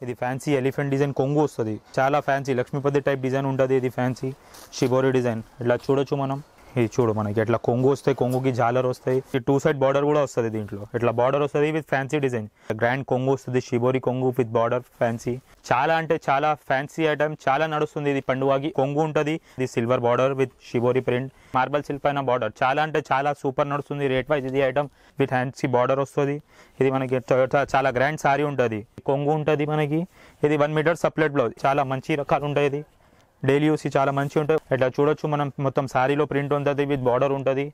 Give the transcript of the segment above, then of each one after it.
ఇది fancy elephant design కొంగు వస్తుంది, చాలా ఫ్యాన్సీ లక్ష్మీపతి టైప్ డిజైన్ ఉంటుంది. ఇది ఫ్యాన్సీ షిబోరి డిజైన్ ఇట్లా చూడొచ్చు మనం. ఇది చూడు మనకి ఎట్లా కొంగు వస్తాయి, కొంగుకి జాలర్ వస్తాయి. ఈ 2 సైడ్ బార్డర్ కూడా వస్తుంది దీంట్లో, ఇట్లా బార్డర్ వస్తుంది విత్ ఫ్యాన్సీ డిజైన్. గ్రాండ్ కొంగు వస్తుంది, షిబోరి కొంగు విత్ బార్డర్ ఫ్యాన్సీ. చాలా అంటే చాలా ఫ్యాన్సీ ఐటమ్, చాలా నడుస్తుంది. ఇది పండువాకి కొంగు ఉంటుంది. ఇది silver border with shibori print, marble silk పైన బార్డర్. చాలా అంటే చాలా సూపర్ నడుస్తుంది. రేట్ వైజ్ ఇది ఐటమ్ విత్ ఫ్యాన్సీ బార్డర్ వస్తుంది. ఇది మనకి చాలా గ్రాండ్ సారీ ఉంటుంది, కొంగు ఉంటుంది మనకి. ఇది 1 మీటర్ సప్లెట్ బ్లౌజ్, చాలా మంచి రకాలు ఉంటాయి. ఇది డైలీ యూస్ చాలా మంచిగా ఉంటాయి. ఇట్లా చూడొచ్చు మనం, మొత్తం సారీలో ప్రింట్ ఉంటుంది విత్ బార్డర్ ఉంటుంది.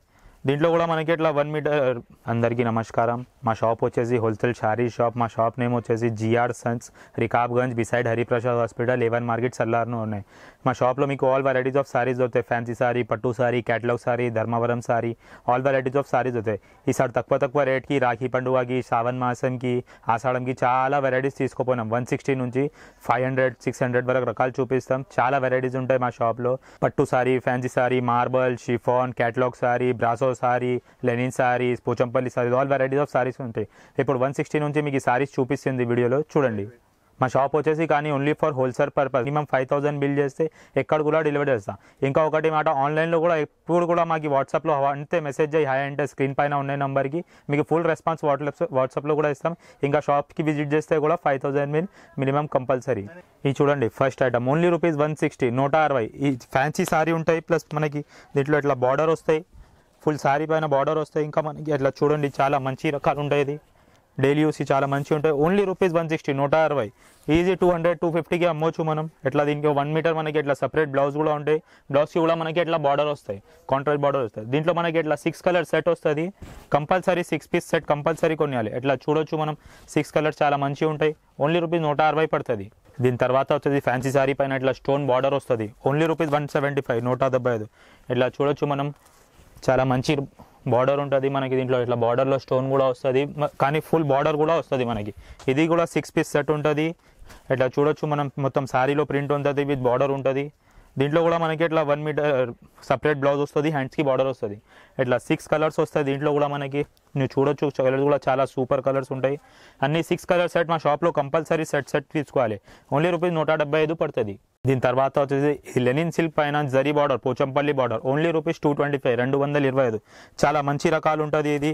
దీంట్లో కూడా మనకి ఇట్లా 1 మీటర్. అందరికీ నమస్కారం. మా షాప్ వచ్చేసి హోల్సేల్ శారీ షాప్. మా షాప్ నేమ్ వచ్చేసి GR sons, Rikabganj beside Hariprasad hospital, A1 market సల్లార్ను ఉన్నాయి. మా షాప్లో మీకు ఆల్ వెరైటీస్ ఆఫ్ సారీస్ దొరుకుతాయి. ఫ్యాన్సీ సారీ, పట్టు sari, catalogue sari, Dharmavaram sari, all varieties of saris దొరుకుతాయి. ఈసారి తక్కువ రేట్కి రాఖీ పండుగకి, శ్రావణ మాసంకి, ఆషాఢంకి చాలా వెరైటీస్ తీసుకుపోయినాం. 160 నుంచి 500, 600 వరకు రకాలు చూపిస్తాం. చాలా వెరైటీస్ ఉంటాయి మా షాప్లో. పట్టు sari, fancy sari, marble, chiffon, catalogue sari, Brasso sari, linen saris, Pochampally saris, all varieties of saris ఉంటాయి. ఇప్పుడు 160 నుంచి మీకు ఈ సారీస్ చూపిస్తుంది వీడియోలో చూడండి. మా షాప్ వచ్చేసి కానీ only for wholesale purpose. Minimum 5000 bill చేస్తే ఎక్కడ కూడా డెలివరీ చేస్తాం. ఇంకా ఒకటి మాట, ఆన్లైన్లో కూడా ఎప్పుడు కూడా మాకు వాట్సాప్లో అంతే మెసేజ్ అయ్యి హాయ్ అంటే స్క్రీన్ పైన ఉన్న నెంబర్కి మీకు ఫుల్ రెస్పాన్స్ వాట్సాప్లో కూడా ఇస్తాం. ఇంకా షాప్కి విజిట్ చేస్తే కూడా 5000 బిల్ మినిమం కంపల్సరీ. ఇది చూడండి ఫస్ట్ ఐటమ్, ఓన్లీ రూపీస్ 160, 160. ఈ ఫ్యాన్సీ సారీ ఉంటాయి, ప్లస్ మనకి దీంట్లో ఇట్లా బార్డర్ వస్తాయి, ఫుల్ సారీ పైన బార్డర్ వస్తాయి. ఇంకా మనకి అట్లా చూడండి చాలా మంచి రకాలు ఉంటాయి. ఇది డైలీ యూస్ చాలా మంచిగా ఉంటాయి. Only rupees 160, 160. ఈజీ 200, 250కి అమ్మొచ్చు మనం. ఎట్లా దీనికి 1 మీటర్ మనకి ఇట్లా సపరేట్ బ్లౌజ్ కూడా ఉంటాయి. బ్లౌజ్కి కూడా మనకి ఇట్లా బార్డర్ వస్తాయి, కాంట్రాస్ట్ బార్డర్ వస్తాయి. దీంట్లో మనకి ఇట్లా 6 కలర్ సెట్ వస్తుంది. కంపల్సరీ 6 పీస్ సెట్ కంపల్సరీ కొనాలి. ఎట్లా చూడొచ్చు మనం, 6 కలర్స్ చాలా మంచిగా ఉంటాయి. ఓన్లీ రూపీస్ 160 పడుతుంది. దీని తర్వాత వచ్చేసి ఫ్యాన్సీ సారీ పైన ఇట్లా స్టోన్ బార్డర్ వస్తుంది. Only rupees 175, 175. ఇట్లా చూడొచ్చు మనం, చాలా మంచి బార్డర్ ఉంటుంది మనకి. దీంట్లో ఇట్లా బార్డర్లో స్టోన్ కూడా వస్తుంది, కానీ ఫుల్ బార్డర్ కూడా వస్తుంది మనకి. ఇది కూడా 6 పీస్ సెట్ ఉంటుంది. ఇట్లా చూడొచ్చు మనం, మొత్తం సారీలో ప్రింట్ ఉంటుంది విత్ బార్డర్ ఉంటుంది. దీంట్లో కూడా మనకి ఇట్లా 1 మీటర్ సపరేట్ బ్లౌజ్ వస్తుంది, హ్యాండ్స్కి బార్డర్ వస్తుంది. ఇట్లా 6 కలర్స్ వస్తాయి. దీంట్లో కూడా మనకి నువ్వు చూడొచ్చు కలర్స్ కూడా చాలా సూపర్ కలర్స్ ఉంటాయి. అన్ని 6 కలర్ సెట్ మా షాప్లో కంపల్సరీ సెట్ తీసుకోవాలి. ఓన్లీ రూపీస్ 175 పడుతుంది. దీని తర్వాత వచ్చేసి లెనిన్ సిల్క్ పైన zari border, Pochampally border, only rupees 225, 225. చాలా మంచి రకాలు ఉంటుంది. ఇది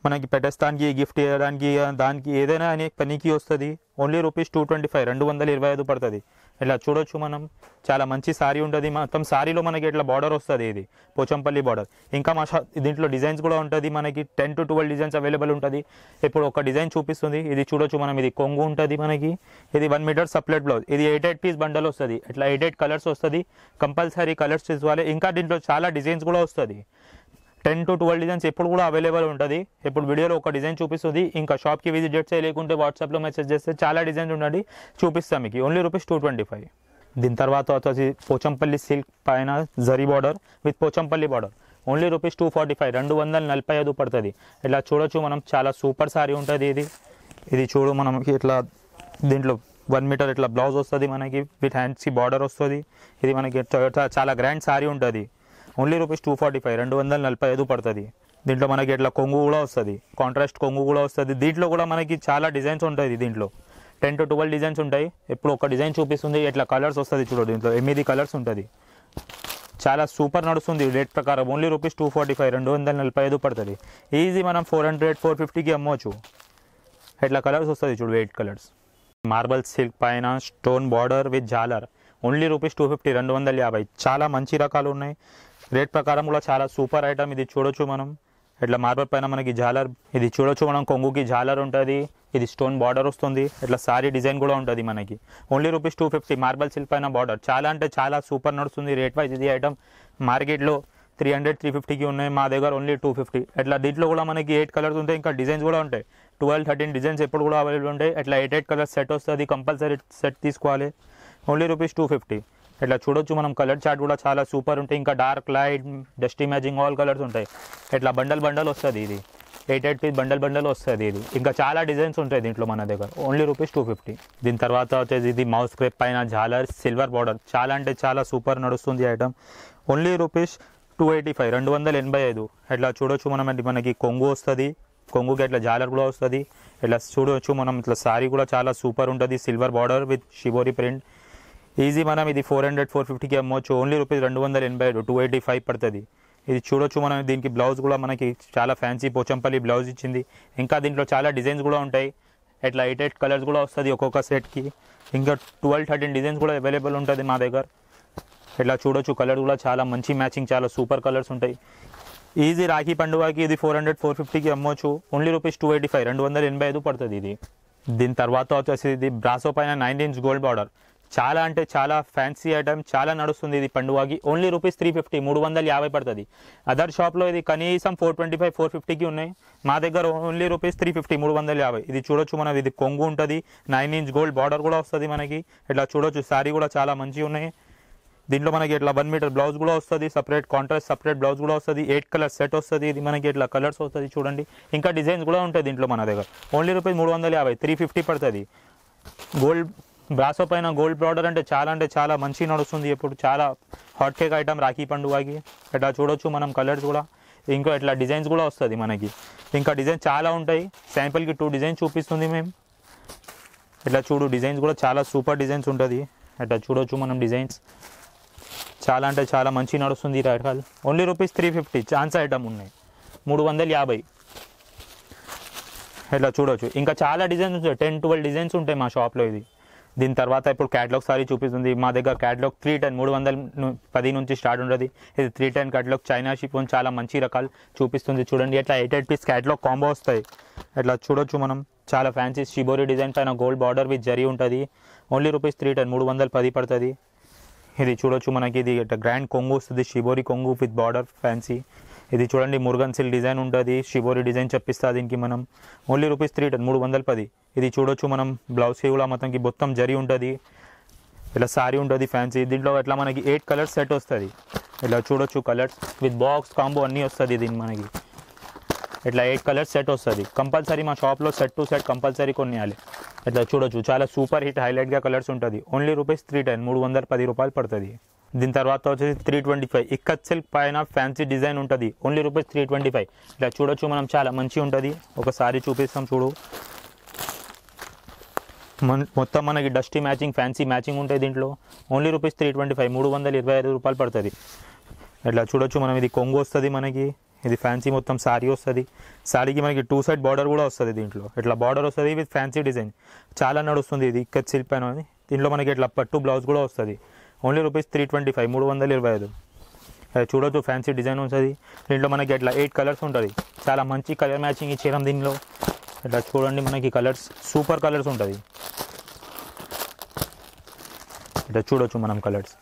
మనకి పెట్టేస్తానికి, గిఫ్ట్ చేయడానికి, దానికి ఏదైనా అనే పనికి వస్తుంది. ఓన్లీ రూపీస్ 225, 225 పడుతుంది. ఇట్లా చూడొచ్చు మనం, చాలా మంచి సారీ ఉంటుంది. మొత్తం సారీలో మనకి ఇట్లా బార్డర్ వస్తుంది, ఇది పోచంపల్లి బార్డర్. ఇంకా మా దీంట్లో డిజైన్స్ కూడా ఉంటుంది మనకి. 10 to 12 డిజైన్స్ అవైలబుల్ ఉంటుంది. ఇప్పుడు ఒక డిజైన్ చూపిస్తుంది, ఇది చూడొచ్చు మనం. ఇది కొంగు ఉంటుంది మనకి. ఇది 1 మీటర్ సప్లెట్ బ్లౌజ్. ఇది 8 పీస్ బండల్ వస్తుంది. ఇట్లా 8 కలర్స్ వస్తుంది. కంపల్సరీ కలర్స్ తీసుకోవాలి. ఇంకా దీంట్లో చాలా డిజైన్స్ కూడా వస్తుంది. 10 to 12 డిజైన్స్ ఎప్పుడు కూడా అవైలబుల్ ఉంటుంది. ఇప్పుడు వీడియోలో ఒక డిజైన్ చూపిస్తుంది. ఇంకా షాప్కి విజిట్ చేస్తే, లేకుంటే వాట్సాప్లో మెసేజ్ చేస్తే చాలా డిజైన్స్ ఉండండి, చూపిస్తాం మీకు. Only rupees 225. దీని తర్వాత వచ్చేసి పోచంపల్లి సిల్క్ పైన zari border with Pochampally border, only rupees 245, 245 పడుతుంది. ఇట్లా చూడొచ్చు మనం, చాలా సూపర్ సారీ ఉంటుంది. ఇది చూడు మనకి ఇట్లా దీంట్లో 1 మీటర్ ఇట్లా బ్లౌజ్ వస్తుంది మనకి విత్ హ్యాండ్స్కి బార్డర్ వస్తుంది. ఇది మనకి చాలా గ్రాండ్ సారీ ఉంటుంది. ఓన్లీ రూపీస్ 245, 245 పడుతుంది. దీంట్లో మనకి ఇట్లా కొంగు కూడా వస్తుంది, కాంట్రాస్ట్ కొంగు కూడా వస్తుంది. దీంట్లో కూడా మనకి చాలా డిజైన్స్ ఉంటాయి. దీంట్లో 10 to 12 డిజైన్స్ ఉంటాయి. ఇప్పుడు ఒక డిజైన్ చూపిస్తుంది, ఇట్లా కలర్స్ వస్తుంది చూడు. దీంట్లో 8 కలర్స్ ఉంటుంది. చాలా సూపర్ నడుస్తుంది రేట్ ప్రకారం. ఓన్లీ రూపీస్ 245, 245 పడుతుంది. ఈజీ మనం 400, 450కి అమ్మవచ్చు. ఇట్లా కలర్స్ వస్తుంది చూడు, 8 కలర్స్. మార్బల్ సిల్క్ పైన స్టోన్ బార్డర్ విత్ జాలర్, ఓన్లీ రూపీస్ 250, 250. చాలా మంచి రకాలు ఉన్నాయి. రేట్ ప్రకారం కూడా చాలా సూపర్ ఐటమ్. ఇది చూడొచ్చు మనం, ఇట్లా మార్బల్ పైన మనకి జాలర్. ఇది చూడొచ్చు మనం, కొంగుకి జాలర్ ఉంటుంది. ఇది స్టోన్ బార్డర్ వస్తుంది. ఇట్లా సారీ డిజైన్ కూడా ఉంటుంది మనకి. ఓన్లీ రూపీస్ 250, మార్బల్ సిల్క్ పైన బార్డర్. చాలా అంటే చాలా సూపర్ నడుస్తుంది రేట్ వైజ్. ఇది ఐటమ్ మార్కెట్లో 300, 350కి ఉన్నాయి. మా దగ్గర ఓన్లీ 250. ఇట్లా దీంట్లో కూడా మనకి 8 కలర్స్ ఉంటాయి. ఇంకా డిజైన్స్ కూడా ఉంటాయి. 12, 13 డిజైన్స్ ఎప్పుడు కూడా అవైలబుల్ ఉంటాయి. ఇట్లా 8 కలర్స్ సెట్ వస్తుంది. కంపల్సరీ సెట్ తీసుకోవాలి. Only rupees 250. ఇట్లా చూడొచ్చు మనం, కలర్ చార్ట్ కూడా చాలా సూపర్ ఉంటాయి. ఇంకా dark, light, dust imaging all colours ఉంటాయి. ఇట్లా బండల్ వస్తుంది. ఇది 8 పీస్ బండల్ వస్తుంది. ఇది ఇంకా చాలా డిజైన్స్ ఉంటాయి దీంట్లో మన దగ్గర. Only rupees 250. దీని తర్వాత వచ్చేసి ఇది మౌస్ క్రేప్ పైన జాలర్, సిల్వర్ బార్డర్. చాలా అంటే చాలా సూపర్ నడుస్తుంది ఐటమ్. Only rupees 285, 285. ఇట్లా చూడొచ్చు మనం, మనకి కొంగు వస్తుంది. కొంగుకి ఇట్లా జాలర్ కూడా వస్తుంది. ఇట్లా చూడవచ్చు మనం. ఇట్లా సారీ కూడా చాలా సూపర్ ఉంటుంది, silver border with shibori print. Easy మనం ఇది 400-450కి అమ్మవచ్చు. ఓన్లీ రూపీస్ 285, 285 పడుతుంది. ఇది చూడొచ్చు మనం. దీనికి బ్లౌజ్ కూడా మనకి చాలా ఫ్యాన్సీ పోచంపల్లి బ్లౌజ్ ఇచ్చింది. ఇంకా దీంట్లో చాలా డిజైన్స్ కూడా ఉంటాయి. ఇట్లా 8 కలర్స్ కూడా వస్తుంది ఒక్కొక్క సెట్కి. ఇంకా 12-13 డిజైన్స్ కూడా అవైలబుల్ ఉంటుంది మా దగ్గర. ఇట్లా చూడొచ్చు. కలర్ కూడా చాలా మంచి మ్యాచింగ్, చాలా సూపర్ కలర్స్ ఉంటాయి. ఈజీ రాఖీ పండుగకి ఇది 400-450కి అమ్మవచ్చు. ఓన్లీ రూపీస్ 285, 285 పడుతుంది ఇది. దీని తర్వాత వచ్చేసి ఇది బ్రాసో పైన 9 ఇంచ్ గోల్డ్ బార్డర్. చాలా అంటే చాలా ఫ్యాన్సీ ఐటమ్, చాలా నడుస్తుంది ఇది పండుగకి. ఓన్లీ రూపీస్ 350, 350 పడుతుంది. అదర్ షాప్లో ఇది కనీసం 425, 450కి ఉన్నాయి. మా దగ్గర ఓన్లీ రూపీస్ 350, 350. ఇది చూడొచ్చు మనం. ఇది కొంగు ఉంటుంది, 9 ఇంచ్ గోల్డ్ బార్డర్ కూడా వస్తుంది మనకి. ఇట్లా చూడొచ్చు. సారీ కూడా చాలా మంచిగా ఉన్నాయి. దీంట్లో మనకి ఇట్లా 1 మీటర్ బ్లౌజ్ కూడా వస్తుంది, సపరేట్ కాంట్రాస్ట్ సపరేట్ బ్లౌజ్ కూడా వస్తుంది. 8 కలర్ సెట్ వస్తుంది. ఇది మనకి ఇట్లా కలర్స్ వస్తుంది చూడండి. ఇంకా డిజైన్స్ కూడా ఉంటాయి దీంట్లో మన దగ్గర. ఓన్లీ రూపీస్ 350, 350 పడుతుంది. గోల్డ్ బ్రాసో పైన గోల్డ్ బార్డర్ అంటే చాలా మంచి నడుస్తుంది. ఇప్పుడు చాలా హాట్ కేక్ ఐటమ్ రాఖీ పండుగకి. ఇట్లా చూడొచ్చు మనం. కలర్స్ కూడా ఇంకా ఇట్లా డిజైన్స్ కూడా వస్తుంది మనకి. ఇంకా డిజైన్స్ చాలా ఉంటాయి. శాంపుల్కి 2 డిజైన్స్ చూపిస్తుంది మేము. ఇట్లా చూడు. డిజైన్స్ కూడా చాలా సూపర్ డిజైన్స్ ఉంటుంది. ఇట్లా చూడొచ్చు మనం. డిజైన్స్ చాలా అంటే చాలా మంచి నడుస్తుంది ఈ రకాలు. Only rupees 350. ఛాన్స్ ఐటమ్ ఉన్నాయి 350. ఇట్లా చూడొచ్చు. ఇంకా చాలా డిజైన్స్ ఉంటాయి. 10-12 డిజైన్స్ ఉంటాయి మా షాప్లో ఇది. దీని తర్వాత ఇప్పుడు క్యాటలాగ్ సారీ చూపిస్తుంది మా దగ్గర. క్యాటలాగ్ 310, 310 నుంచి స్టార్ట్ ఉంటుంది. ఇది 310 క్యాటలాగ్ చైనా షిఫాన్ చాలా మంచి రకాలు చూపిస్తుంది చూడండి. ఇట్లా 8 పీస్ క్యాటలాగ్ కాంబో వస్తాయి. ఇట్లా చూడొచ్చు మనం. చాలా ఫ్యాన్సీ షిబోరి డిజైన్ పైన గోల్డ్ బార్డర్ విత్ జరీ ఉంటుంది. ఓన్లీ రూపీస్ 310, 310 పడుతుంది. ఇది చూడొచ్చు మనకి. ఇది ఇట్లా గ్రాండ్ కొంగు వస్తుంది, షిబోరి కొంగు విత్ బార్డర్ ఫ్యాన్సీ. ఇది చూడండి. మురుగన్ సిల్ డిజైన్ ఉంటుంది, షిబోరి డిజైన్ చెప్పిస్తా దీనికి మనం. Only rupees 310, 310. ఇది చూడొచ్చు మనం. బ్లౌజ్కి కూడా మొత్తం జరీ ఉంటుంది. ఇలా సారీ ఉంటుంది ఫ్యాన్సీ. దీంట్లో ఇట్లా మనకి 8 కలర్స్ సెట్ వస్తుంది. ఇలా చూడొచ్చు. కలర్స్ విత్ బాక్స్ కాంబో అన్నీ వస్తుంది దీనికి మనకి. ఇట్లా 8 కలర్స్ సెట్ వస్తుంది. కంపల్సరీ మా షాప్లో సెట్ టు సెట్ కంపల్సరీ కొనియాలి. ఇట్లా చూడొచ్చు. చాలా సూపర్ హిట్ హైలైట్గా కలర్స్ ఉంటుంది. ఓన్లీ రూపీస్ 310, 310 పడుతుంది. దీని తర్వాత వచ్చేసి 325 ఇక్కత్ సిల్క్ పైన ఫ్యాన్సీ డిజైన్ ఉంటుంది. Only rupees 325. ఇట్లా చూడొచ్చు మనం. చాలా మంచిగా ఉంటుంది. ఒకసారి చూపిస్తాం చూడు. మొత్తం మనకి డస్టీ మ్యాచింగ్, ఫ్యాన్సీ మ్యాచింగ్ ఉంటాయి దీంట్లో. ఓన్లీ రూపీస్ 325, 325 పడుతుంది. ఇట్లా చూడొచ్చు మనం. ఇది కొంగు వస్తుంది మనకి. ఇది ఫ్యాన్సీ మొత్తం సారీ వస్తుంది. సారీకి మనకి 2 సైడ్ బార్డర్ కూడా వస్తుంది దీంట్లో. ఇట్లా బార్డర్ వస్తుంది విత్ ఫ్యాన్సీ డిజైన్. చాలా నడుస్తుంది ఇది ఇక్కత్ సిల్క్ పైన. దీంట్లో మనకి ఇట్లా పట్టు బ్లౌజ్ కూడా వస్తుంది. Only rupees 325, 325. చూడొచ్చు. ఫ్యాన్సీ డిజైన్ ఉంటుంది. దీంట్లో మనకి ఇట్లా 8 కలర్స్ ఉంటుంది. చాలా మంచి కలర్ మ్యాచింగ్ ఇచ్చేయడం దీనిలో. ఇట్లా చూడండి మనకి. కలర్స్ సూపర్ కలర్స్ ఉంటుంది. ఇట్లా చూడొచ్చు మనం. Colours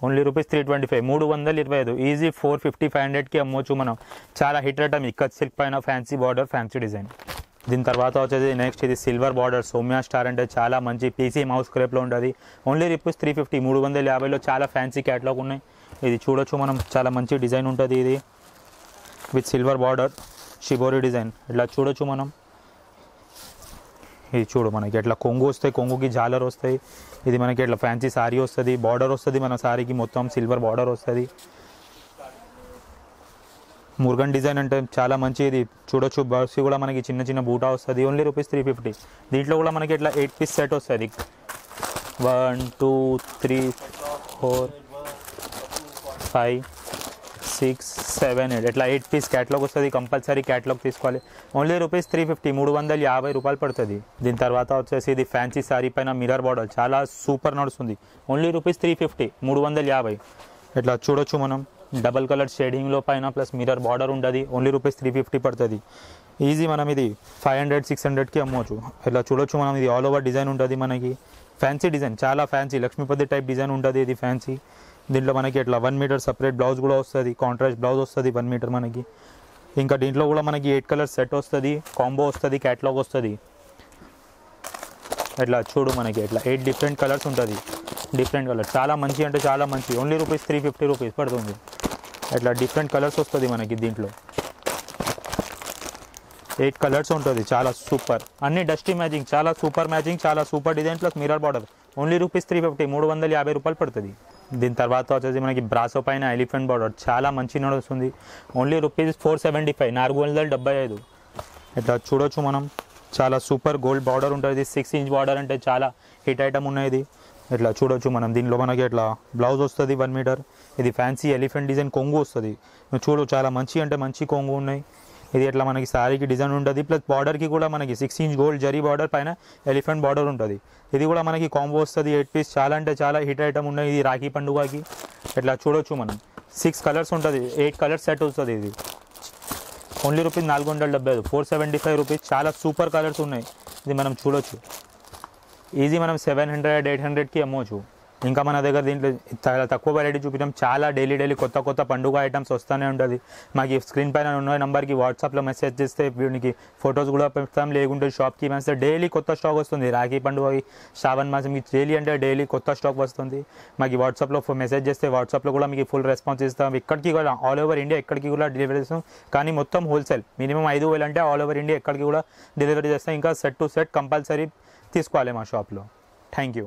only rupees 325, 325. ఈజీ 450, 500కి అమ్మవచ్చు మనం. చాలా హిట్ ఐటమ్ ఇక్కత్ సిల్క్ పైన ఫ్యాన్సీ బార్డర్, ఫ్యాన్సీ డిజైన్. దీని తర్వాత వచ్చేసి నెక్స్ట్ ఇది సిల్వర్ బార్డర్ సౌమ్య స్టార్ అంటే చాలా మంచి పీసీ మౌస్ క్రేప్లో ఉంటుంది. ఓన్లీ రూపీస్ 350, 350లో చాలా ఫ్యాన్సీ క్యాటలాగ్ ఉన్నాయి. ఇది చూడొచ్చు మనం. చాలా మంచి డిజైన్ ఉంటుంది ఇది with silver border shibori design. ఇట్లా చూడొచ్చు మనం. ఇది చూడు మనకి. ఇట్లా కొంగు వస్తాయి, కొంగుకి జాలర్ వస్తాయి. ఇది మనకి ఇట్లా ఫ్యాన్సీ సారీ వస్తుంది. బార్డర్ వస్తుంది మన సారీకి మొత్తం సిల్వర్ బార్డర్ వస్తుంది. మురుగన్ డిజైన్ అంటే చాలా మంచి. ఇది చూడొచ్చు. బర్స్ కూడా మనకి చిన్న బూటా వస్తుంది. Only rupees 350. దీంట్లో కూడా మనకి ఇట్లా 8 పీస్ సెట్ వస్తుంది. 1 2 3 4 5 6 7 8 ఇట్లా 8 పీస్ క్యాటలాగ్ వస్తుంది. కంపల్సరీ క్యాటలాగ్ తీసుకోవాలి. ఓన్లీ రూపీస్ 350, 350 పడుతుంది. దీని తర్వాత వచ్చేసి ఇది ఫ్యాన్సీ సారీ పైన మిర్రర్ బార్డర్ చాలా సూపర్ నడుస్తుంది. Only rupees 350, 350. ఇట్లా చూడొచ్చు మనం. డబల్ కలర్ షేడింగ్లో పైన ప్లస్ మిర్రర్ బార్డర్ ఉంటుంది. ఓన్లీ రూపీస్ 350 పడుతుంది. ఈజీ మనం ఇది 500, 600కి అమ్మవచ్చు. ఇట్లా చూడొచ్చు మనం. ఇది ఆల్ ఓవర్ డిజైన్ ఉంటుంది మనకి. ఫ్యాన్సీ డిజైన్, చాలా ఫ్యాన్సీ లక్ష్మీపతి టైప్ డిజైన్ ఉంటుంది ఇది ఫ్యాన్సీ. దీంట్లో మనకి ఇట్లా 1 మీటర్ సపరేట్ బ్లౌజ్ కూడా వస్తుంది. కాంట్రాస్ట్ బ్లౌజ్ వస్తుంది 1 మీటర్ మనకి. ఇంకా దీంట్లో కూడా మనకి 8 కలర్స్ సెట్ వస్తుంది. కాంబో వస్తుంది. క్యాటలాగ్ వస్తుంది. ఇట్లా చూడు మనకి. ఇట్లా 8 డిఫరెంట్ కలర్స్ ఉంటుంది. డిఫరెంట్ కలర్ చాలా మంచి అంటే చాలా మంచి. ఓన్లీ రూపీస్ 350 రూపీస్ పడుతుంది. ఇట్లా డిఫరెంట్ కలర్స్ వస్తుంది మనకి దీంట్లో. 8 కలర్స్ ఉంటుంది. చాలా సూపర్. అన్ని డస్టీ మ్యాచింగ్, చాలా సూపర్ మ్యాచింగ్, చాలా super design plus mirror border. Only rupees 350, 350 పడుతుంది. దీని తర్వాత వచ్చేసి మనకి బ్రాసో పైన ఎలిఫెంట్ బార్డర్ చాలా మంచి నడుస్తుంది. Only rupees 475, 475. ఇట్లా చూడొచ్చు మనం, చాలా సూపర్ గోల్డ్ బార్డర్ ఉంటుంది. 6 ఇంచ్ బార్డర్ అంటే చాలా హిట్ ఐటమ్ ఉన్నాయి ఇది. ఇట్లా చూడొచ్చు మనం, దీనిలో మనకి ఇట్లా బ్లౌజ్ వస్తుంది 1 మీటర్. ఇది ఫ్యాన్సీ ఎలిఫెంట్ డిజైన్ కొంగు వస్తుంది. చూడు చాలా మంచి అంటే మంచి కొంగు ఉన్నాయి. ఇది ఇట్లా మనకి శారీకి డిజైన్ ఉంటుంది, ప్లస్ బార్డర్కి కూడా మనకి 6 ఇంచ్ గోల్డ్ జరీ బార్డర్ పైన ఎలిఫెంట్ బార్డర్ ఉంటుంది. ఇది కూడా మనకి కాంబో వస్తుంది 8 పీస్. చాలా అంటే చాలా హిట్ ఐటమ్ ఉన్నాయి ఇది రాఖీ పండుగకి. ఇట్లా చూడొచ్చు మనం, 6 కలర్స్ ఉంటుంది, 8 కలర్స్ సెట్ వస్తుంది. ఇది ఓన్లీ రూపీస్ 475, 475 రూపీస్. చాలా సూపర్ కలర్స్ ఉన్నాయి. ఇది మనం చూడొచ్చు, ఈజీ మనం 700, 800కి అమ్మవచ్చు. ఇంకా మన దగ్గర దీంట్లో చాలా తక్కువ వెరైటీ చూపించాం. చాలా డైలీ కొత్త పండుగ ఐటమ్స్ వస్తూనే ఉంటుంది. మాకు స్క్రీన్ పైన ఉన్న నెంబర్కి వాట్సాప్లో మెసేజ్ చేస్తే వీడికి ఫొటోస్ కూడా పెడతాం, లేకుంటే షాప్కి వేస్తే డైలీ కొత్త స్టాక్ వస్తుంది. రాఖీ పండుగకి, శ్రావణ మాసం డైలీ అంటే డైలీ కొత్త స్టాక్ వస్తుంది. మాకు వాట్సాప్లో మెసేజ్ చేస్తే వాట్సాప్లో కూడా మీకు ఫుల్ రెస్పాన్స్ ఇస్తాం. ఇక్కడికి కూడా ఆల్ ఓవర్ ఇండియా ఎక్కడికి కూడా డెలివరీ చేస్తాం, కానీ మొత్తం హోల్సేల్. మినిమం 5,000 అంటే ఆల్ ఓవర్ ఇండియా ఎక్కడికి కూడా డెలివరీ చేస్తాం. ఇంకా సెట్ టు సెట్ కంపల్సరీ తీసుకోవాలి మా షాప్లో. Thank you.